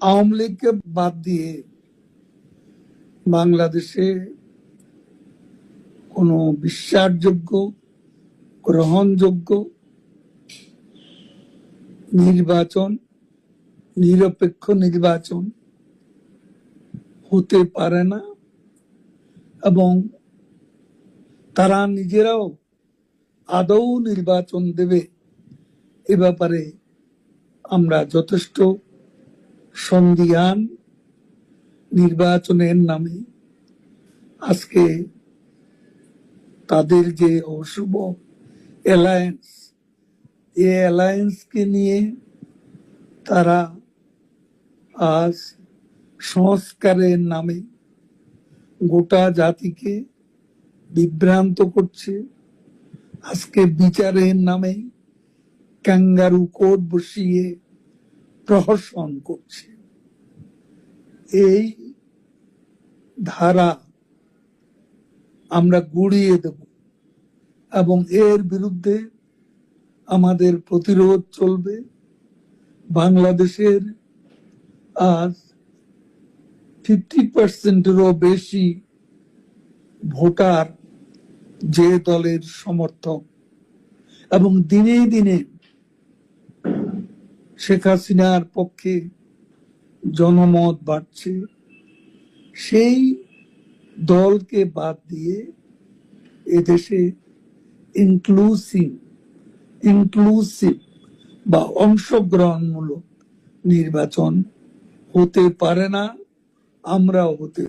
আওয়ামী লীগকে বাদ দিয়ে বাংলাদেশে কোনো বিশ্বাসযোগ্য, গ্রহণযোগ্য নির্বাচন, নিরপেক্ষ নির্বাচন হতে পারে না এবং তারা নিজেরাও আদৌ নির্বাচন দেবে এ ব্যাপারে আমরা যথেষ্ট সন্দিহান। নির্বাচনের নামে আজকে তাদের যে অশুভ অ্যালায়েন্স, এই অ্যালায়েন্সকে নিয়ে তারা আজ সংস্কারের নামে গোটা জাতিকে বিভ্রান্ত করছে। আজকে বিচারের নামে ক্যাঙ্গারু কোর্ট বসিয়ে প্রহসন করছে। এই ধারা আমরা গুড়িয়ে দেব এবং এর বিরুদ্ধে আমাদের প্রতিরোধ চলবে। বাংলাদেশের আজ 50%-এরও বেশি ভোটার যে দলের সমর্থক এবং দিনে দিনে শেখ হাসিনার পক্ষে জনমত বাড়ছে, সেই দলকে বাদ দিয়ে এদেশে ইনক্লুসিভ বা অংশগ্রহণমূলক নির্বাচন হতে পারে না, আমরাও হতে